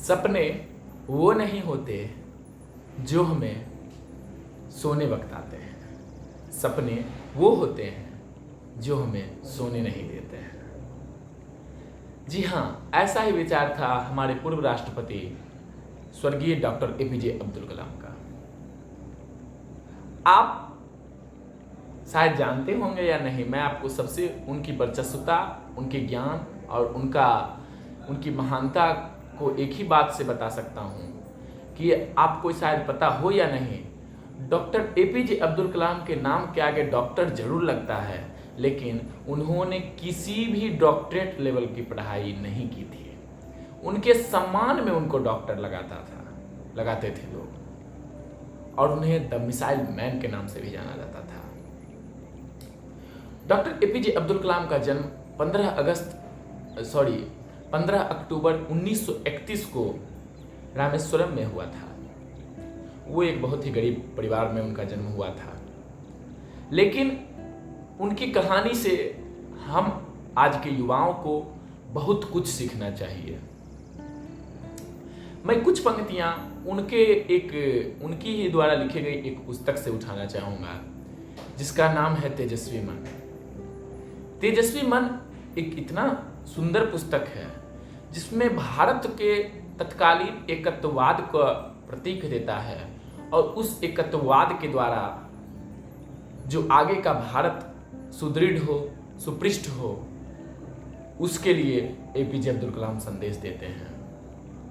सपने वो नहीं होते जो हमें सोने वक्त आते हैं, सपने वो होते हैं जो हमें सोने नहीं देते हैं। जी हाँ, ऐसा ही विचार था हमारे पूर्व राष्ट्रपति स्वर्गीय डॉक्टर एपीजे अब्दुल कलाम का। आप शायद जानते होंगे या नहीं, मैं आपको सबसे उनकी वर्चस्वता, उनके ज्ञान और उनकी महानता को एक ही बात से बता सकता हूँ कि आपको शायद पता हो या नहीं, डॉक्टर एपीजे अब्दुल कलाम के नाम के आगे डॉक्टर जरूर लगता है, लेकिन उन्होंने किसी भी डॉक्टरेट लेवल की पढ़ाई नहीं की थी। उनके सम्मान में उनको डॉक्टर लगाते थे लोग, और उन्हें द मिसाइल मैन के नाम से भी जाना जाता था। डॉक्टर एपीजे अब्दुल कलाम का जन्म 15 अक्टूबर 1931 को रामेश्वरम में हुआ था। वो एक बहुत ही गरीब परिवार में उनका जन्म हुआ था, लेकिन उनकी कहानी से हम आज के युवाओं को बहुत कुछ सीखना चाहिए। मैं कुछ पंक्तियां उनकी ही द्वारा लिखी गई एक पुस्तक से उठाना चाहूंगा, जिसका नाम है तेजस्वी मन। तेजस्वी मन एक इतना सुंदर पुस्तक है जिसमें भारत के तत्कालीन एकत्ववाद का प्रतीक देता है, और उस एकत्ववाद के द्वारा जो आगे का भारत सुदृढ़ हो, सुपृष्ठ हो, उसके लिए एपीजे अब्दुल कलाम संदेश देते हैं।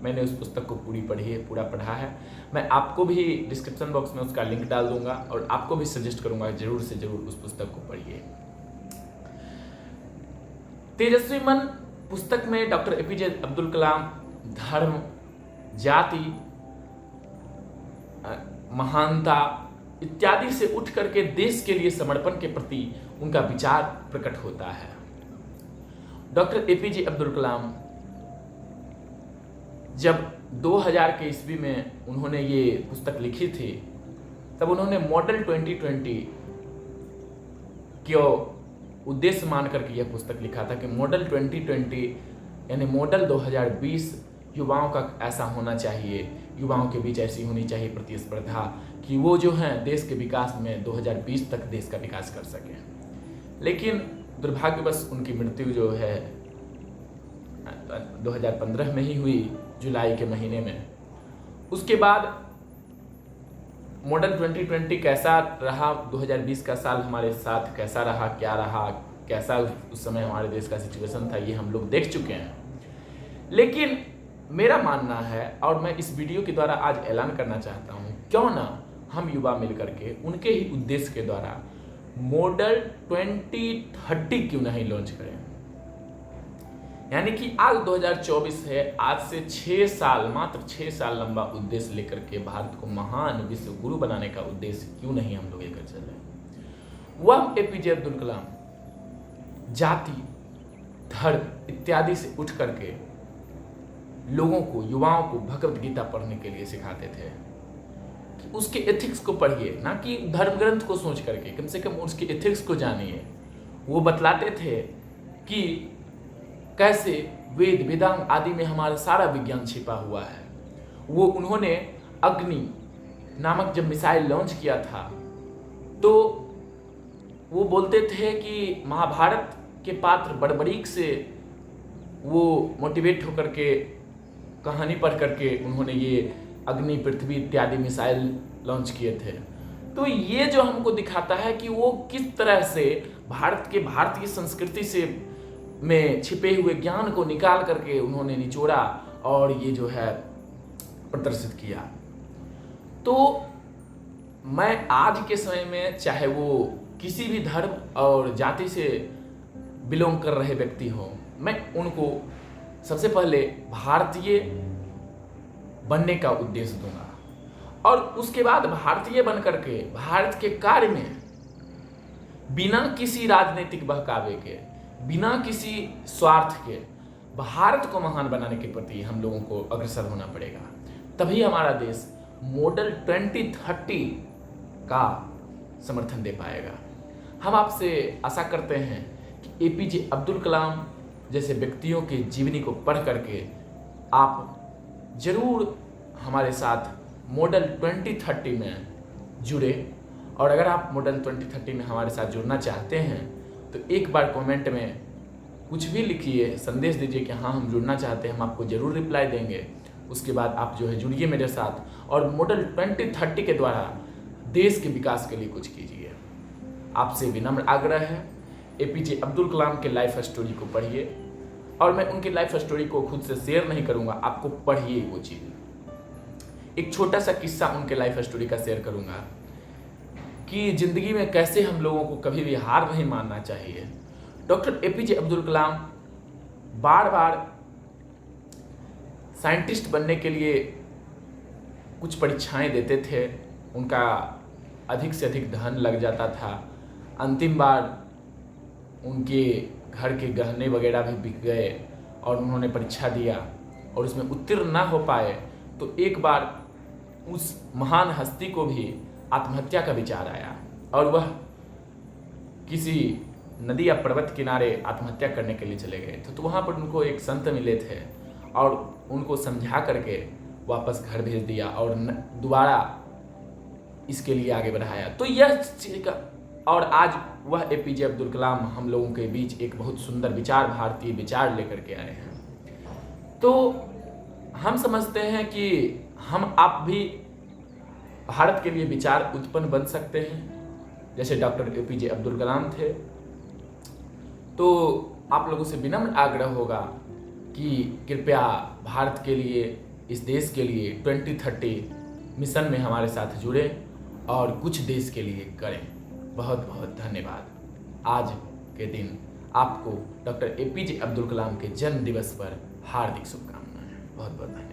मैंने उस पुस्तक को पूरा पढ़ा है। मैं आपको भी डिस्क्रिप्शन बॉक्स में उसका लिंक डाल दूंगा, और आपको भी सजेस्ट करूंगा जरूर से जरूर उस पुस्तक को पढ़िए। तेजस्वी मन पुस्तक में डॉक्टर एपीजे अब्दुल कलाम धर्म, जाति, महानता इत्यादि से उठ करके देश के लिए समर्पण के प्रति उनका विचार प्रकट होता है। डॉक्टर एपीजे अब्दुल कलाम जब 2000 के ईस्वी में उन्होंने ये पुस्तक लिखी थी, तब उन्होंने मॉडल 2020 को उद्देश्य मान करके यह पुस्तक लिखा था कि मॉडल 2020 यानी मॉडल 2020 युवाओं का ऐसा होना चाहिए, युवाओं के बीच ऐसी होनी चाहिए प्रतिस्पर्धा कि वो जो हैं देश के विकास में 2020 तक देश का विकास कर सकें। लेकिन दुर्भाग्यवश उनकी मृत्यु जो है 2015 में ही हुई, जुलाई के महीने में। उसके बाद मॉडल 2020 कैसा रहा, 2020 का साल हमारे साथ कैसा रहा, क्या रहा, कैसा उस समय हमारे देश का सिचुएशन था, ये हम लोग देख चुके हैं। लेकिन मेरा मानना है, और मैं इस वीडियो के द्वारा आज ऐलान करना चाहता हूँ, क्यों ना हम युवा मिल करके उनके ही उद्देश्य के द्वारा मॉडल 2030 क्यों नहीं लॉन्च करें। यानी कि आज 2024 है, आज से 6 साल, मात्र 6 साल लंबा उद्देश्य लेकर के भारत को महान विश्व गुरु बनाने का उद्देश्य क्यों नहीं हम लोग लेकर चल रहे। वह एपीजे अब्दुल कलाम जाति, धर्म इत्यादि से उठ करके लोगों को, युवाओं को भगवत गीता पढ़ने के लिए सिखाते थे कि उसके एथिक्स को पढ़िए, ना कि धर्म ग्रंथ को सोच करके, कम से कम उसके एथिक्स को जानिए। वो बतलाते थे कि कैसे वेद, वेदांग आदि में हमारा सारा विज्ञान छिपा हुआ है। वो उन्होंने अग्नि नामक जब मिसाइल लॉन्च किया था, तो वो बोलते थे कि महाभारत के पात्र बड़बड़ीक से वो मोटिवेट होकर के कहानी पढ़ करके उन्होंने ये अग्नि, पृथ्वी इत्यादि मिसाइल लॉन्च किए थे। तो ये जो हमको दिखाता है कि वो किस तरह से भारतीय संस्कृति से में छिपे हुए ज्ञान को निकाल करके उन्होंने निचोड़ा और ये जो है प्रदर्शित किया। तो मैं आज के समय में, चाहे वो किसी भी धर्म और जाति से बिलोंग कर रहे व्यक्ति हो, मैं उनको सबसे पहले भारतीय बनने का उद्देश्य दूंगा, और उसके बाद भारतीय बन करके भारत के कार्य में बिना किसी राजनीतिक बहकावे के, बिना किसी स्वार्थ के भारत को महान बनाने के प्रति हम लोगों को अग्रसर होना पड़ेगा। तभी हमारा देश मॉडल 2030 का समर्थन दे पाएगा। हम आपसे आशा करते हैं कि एपीजे अब्दुल कलाम जैसे व्यक्तियों के जीवनी को पढ़ करके आप ज़रूर हमारे साथ मॉडल 2030 में जुड़े। और अगर आप मॉडल 2030 में हमारे साथ जुड़ना चाहते हैं तो एक बार कमेंट में कुछ भी लिखिए, संदेश दीजिए कि हाँ हम जुड़ना चाहते हैं, हम आपको ज़रूर रिप्लाई देंगे। उसके बाद आप जो है जुड़िए मेरे साथ और मॉडल 2030 के द्वारा देश के विकास के लिए कुछ कीजिए। आपसे विनम्र आग्रह है, एपीजे अब्दुल कलाम के लाइफ स्टोरी को पढ़िए। और मैं उनकी लाइफ स्टोरी को खुद से शेयर नहीं करूँगा, आपको पढ़िए वो चीज़। एक छोटा सा किस्सा उनके लाइफ स्टोरी का शेयर करूँगा कि ज़िंदगी में कैसे हम लोगों को कभी भी हार नहीं मानना चाहिए। डॉक्टर एपीजे अब्दुल कलाम बार बार साइंटिस्ट बनने के लिए कुछ परीक्षाएं देते थे, उनका अधिक से अधिक धन लग जाता था। अंतिम बार उनके घर के गहने वगैरह भी बिक गए और उन्होंने परीक्षा दिया और उसमें उत्तीर्ण ना हो पाए तो एक बार उस महान हस्ती को भी आत्महत्या का विचार आया और वह किसी नदी या पर्वत किनारे आत्महत्या करने के लिए चले गए थे। तो वहाँ पर उनको एक संत मिले थे और उनको समझा करके वापस घर भेज दिया और दोबारा इसके लिए आगे बढ़ाया। तो यह चीज़ का और आज वह एपीजे अब्दुल कलाम हम लोगों के बीच एक बहुत सुंदर विचार, भारतीय विचार लेकर के आए हैं। तो हम समझते हैं कि हम आप भी भारत के लिए विचार उत्पन्न बन सकते हैं जैसे डॉक्टर एपीजे अब्दुल कलाम थे। तो आप लोगों से विनम्र आग्रह होगा कि कृपया भारत के लिए, इस देश के लिए 2030 मिशन में हमारे साथ जुड़े और कुछ देश के लिए करें। बहुत बहुत धन्यवाद। आज के दिन आपको डॉक्टर एपीजे अब्दुल कलाम के जन्म दिवस पर हार्दिक शुभकामनाएं। बहुत बहुत धन्यवाद।